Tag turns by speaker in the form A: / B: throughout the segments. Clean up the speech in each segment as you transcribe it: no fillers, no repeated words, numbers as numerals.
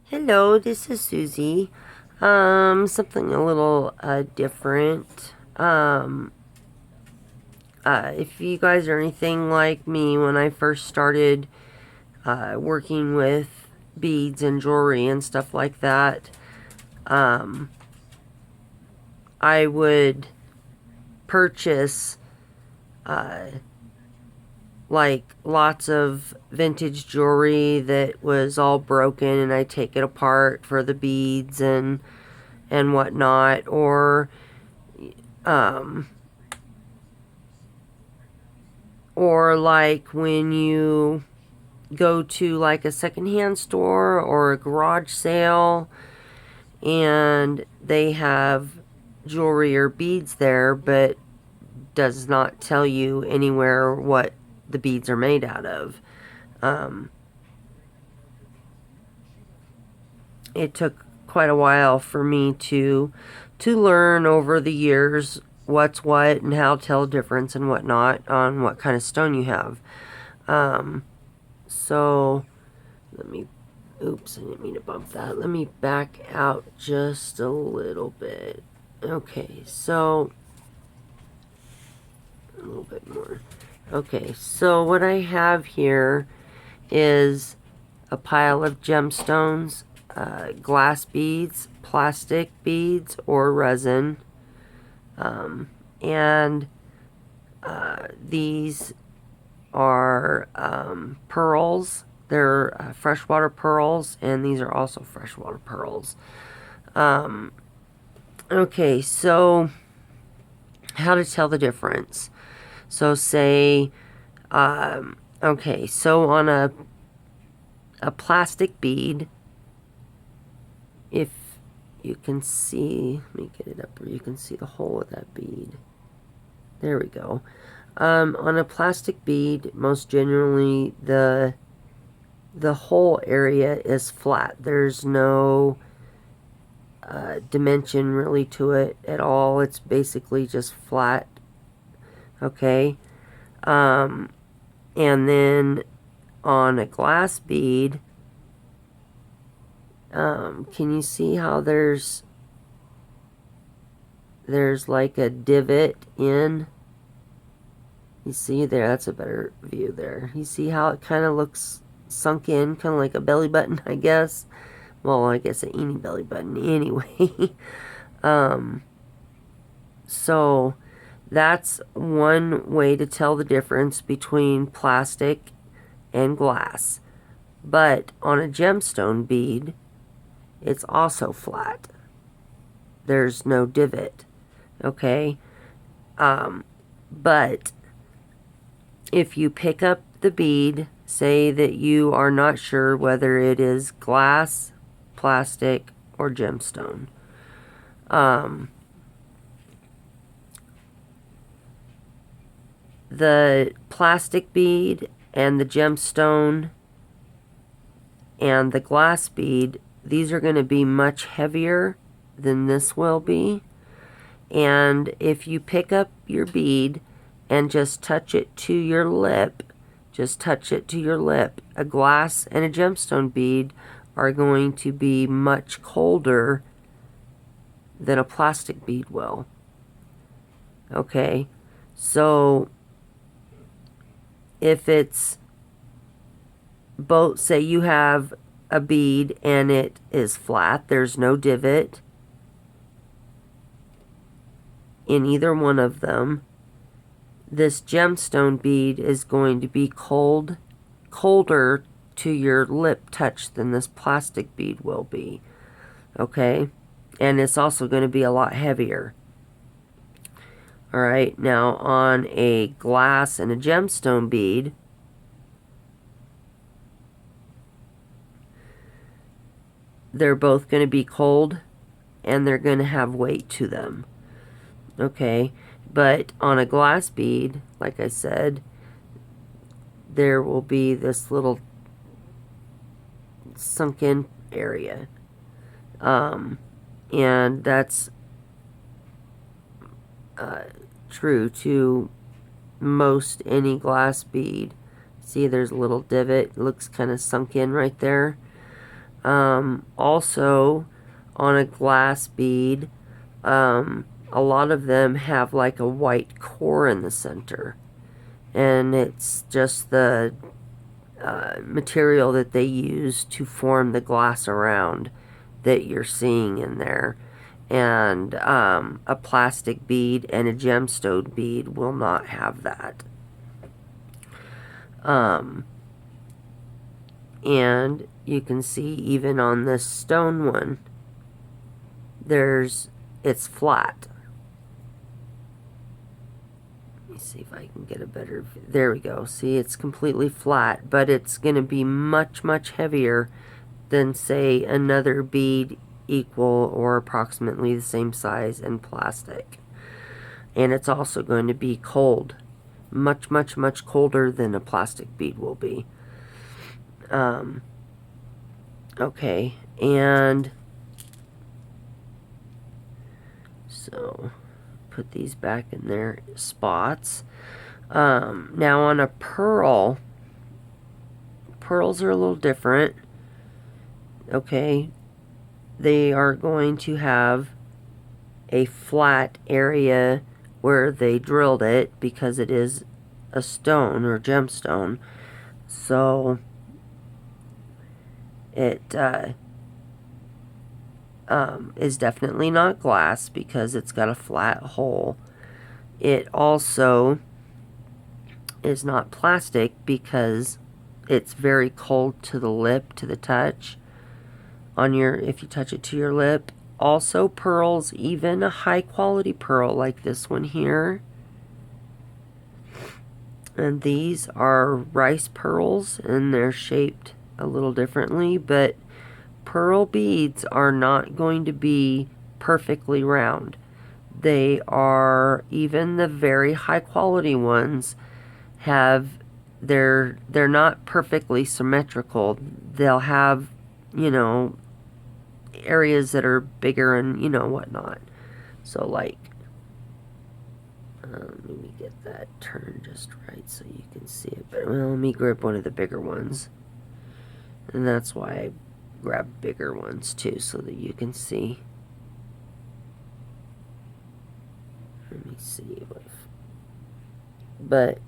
A: Hello, this is Susie. Something a little different. If you guys are anything like me, when I first started working with beads and jewelry and stuff like that, I would purchase like lots of vintage jewelry that was all broken, and I take it apart for the beads and whatnot, um, or like when you go to like a secondhand store or a garage sale and they have jewelry or beads there, but does not tell you anywhere what the beads are made out of. It took quite a while for me to learn over the years what's what and how to tell the difference and whatnot on what kind of stone you have. So let me, oops, I didn't mean to bump that. Let me back out just a little bit. Okay, so a little bit more. Okay, so what I have here is a pile of gemstones, glass beads, plastic beads, or resin. And these are pearls. They're freshwater pearls, and these are also freshwater pearls. Okay, so how to tell the difference. So say, okay, so on a plastic bead, if you can see, let me get it up where you can see the hole of that bead. There we go. On a plastic bead, most generally the whole area is flat. There's no dimension really to it at all. It's basically just flat. Okay. And then on a glass bead, can you see how there's like a divot in? You see there, that's a better view there. You see how it kind of looks sunk in, kind of like a belly button, I guess. Well, I guess any belly button anyway. So that's one way to tell the difference between plastic and glass. But on a gemstone bead, it's also flat. There's no divot. Okay? But if you pick up the bead, say that you are not sure whether it is glass, plastic, or gemstone. The plastic bead and the gemstone and the glass bead, these are going to be much heavier than this will be. And if you pick up your bead and just touch it to your lip, just touch it to your lip, a glass and a gemstone bead are going to be much colder than a plastic bead will. Okay, so if it's both, say you have a bead and it is flat, there's no divot in either one of them, this gemstone bead is going to be colder to your lip touch than this plastic bead will be. Okay? And it's also going to be a lot heavier. Alright, now on a glass and a gemstone bead, they're both going to be cold and they're going to have weight to them. Okay? But on a glass bead, like I said, there will be this little sunken area. And that's true to most any glass bead. See, there's a little divot. It looks kind of sunk in right there. Also, on a glass bead, a lot of them have like a white core in the center. And it's just the material that they use to form the glass around that you're seeing in there. And a plastic bead and a gemstone bead will not have that. And you can see even on this stone one, it's flat. Let me see if I can get a better, there we go. See, it's completely flat, but it's going to be much, much heavier than, say, another bead equal or approximately the same size and plastic. And it's also going to be cold. Much, much, much colder than a plastic bead will be. Okay, and so put these back in their spots. Now on a pearl, pearls are a little different. Okay, they are going to have a flat area where they drilled it because it is a stone or gemstone. So it is definitely not glass because it's got a flat hole. It also is not plastic because it's very cold to the lip, to the touch. If you touch it to your lip. Also pearls, even a high quality pearl like this one here. And these are rice pearls and they're shaped a little differently, but pearl beads are not going to be perfectly round. They are, even the very high quality ones they're not perfectly symmetrical. They'll have, areas that are bigger and whatnot. So like, let me get that turned just right so you can see it better. Well, let me grab one of the bigger ones, and that's why I grab bigger ones too, so that you can see. Let me see but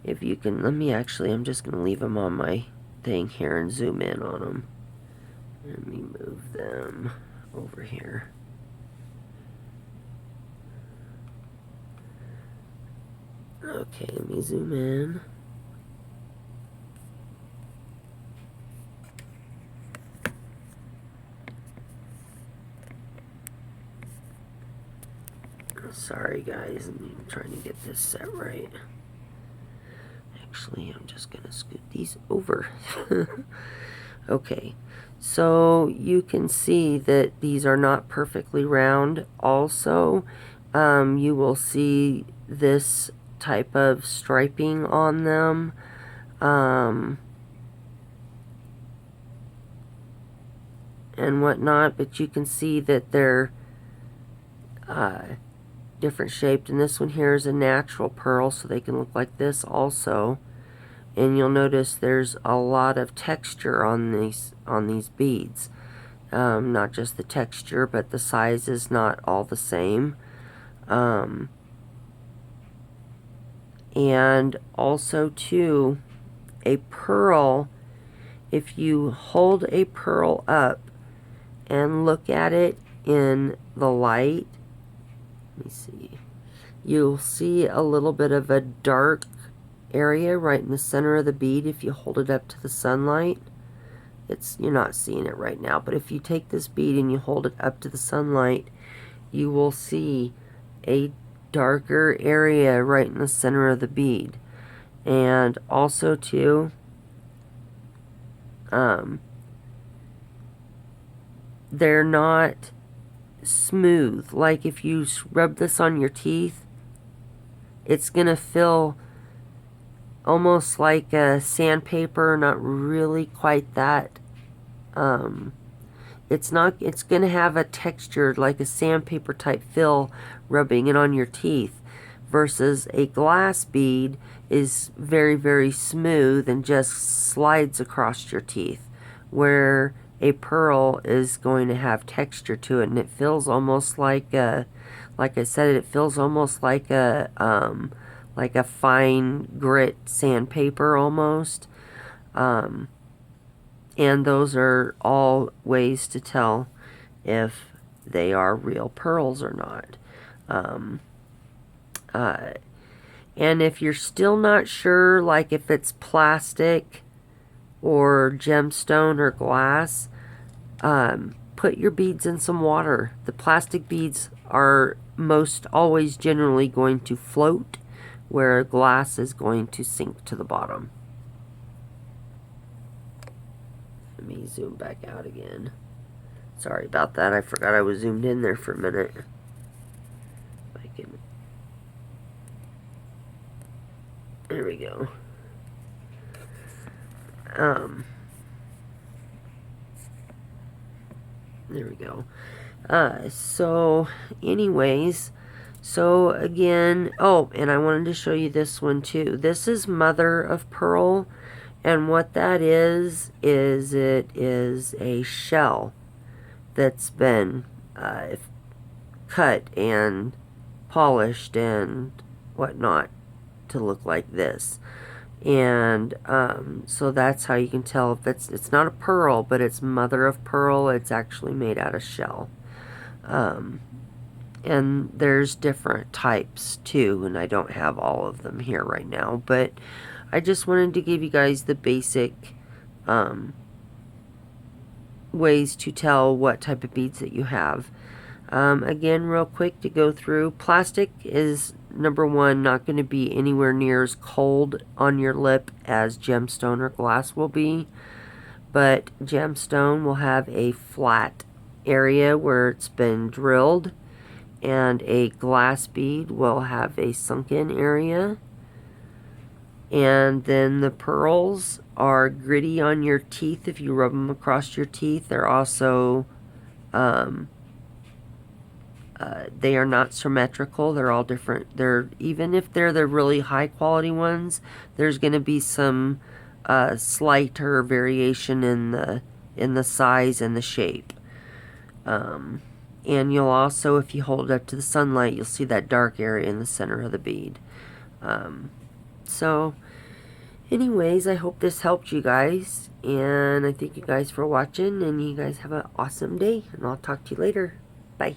A: if you can, I'm just going to leave them on my thing here and zoom in on them. Let me move them over here. Okay, let me zoom in. Sorry guys, I'm trying to get this set right. Actually, I'm just going to scoot these over. Okay, so you can see that these are not perfectly round. Also, you will see this type of striping on them. And whatnot, but you can see that they're different shaped, and this one here is a natural pearl, so they can look like this also. And you'll notice there's a lot of texture on these beads. Not just the texture, but the size is not all the same. And also too, a pearl, if you hold a pearl up and look at it in the light, let me see, you'll see a little bit of a dark area right in the center of the bead. If you hold it up to the sunlight, you're not seeing it right now, but if you take this bead and you hold it up to the sunlight, you will see a darker area right in the center of the bead. And also too, they're not smooth. Like if you rub this on your teeth, it's gonna feel almost like a sandpaper, not really quite that. It's gonna have a texture like a sandpaper type feel rubbing it on your teeth, versus a glass bead is very, very smooth and just slides across your teeth, where a pearl is going to have texture to it, and it feels almost like a, like I said, it feels almost like a fine grit sandpaper almost. And those are all ways to tell if they are real pearls or not. And if you're still not sure, like if it's plastic or gemstone or glass, put your beads in some water. The plastic beads are most always generally going to float, where glass is going to sink to the bottom. Let me zoom back out again. Sorry about that. I forgot I was zoomed in there for a minute. There we go. There we go. So anyways, so again, oh, and I wanted to show you this one too. This is mother of pearl, and what that is it is a shell that's been cut and polished and whatnot to look like this. And so that's how you can tell if it's not a pearl, but it's mother of pearl. It's actually made out of shell. And there's different types too, and I don't have all of them here right now, but I just wanted to give you guys the basic ways to tell what type of beads that you have. Again, real quick to go through, plastic is, number one, not going to be anywhere near as cold on your lip as gemstone or glass will be, but gemstone will have a flat area where it's been drilled, and a glass bead will have a sunken area. And then the pearls are gritty on your teeth if you rub them across your teeth. They're also they are not symmetrical. They're all different. They're, even if they're the really high quality ones, there's going to be some slighter variation in the size and the shape. And you'll also, if you hold it up to the sunlight, you'll see that dark area in the center of the bead. So anyways, I hope this helped you guys, and I thank you guys for watching, and you guys have an awesome day, and I'll talk to you later. Bye.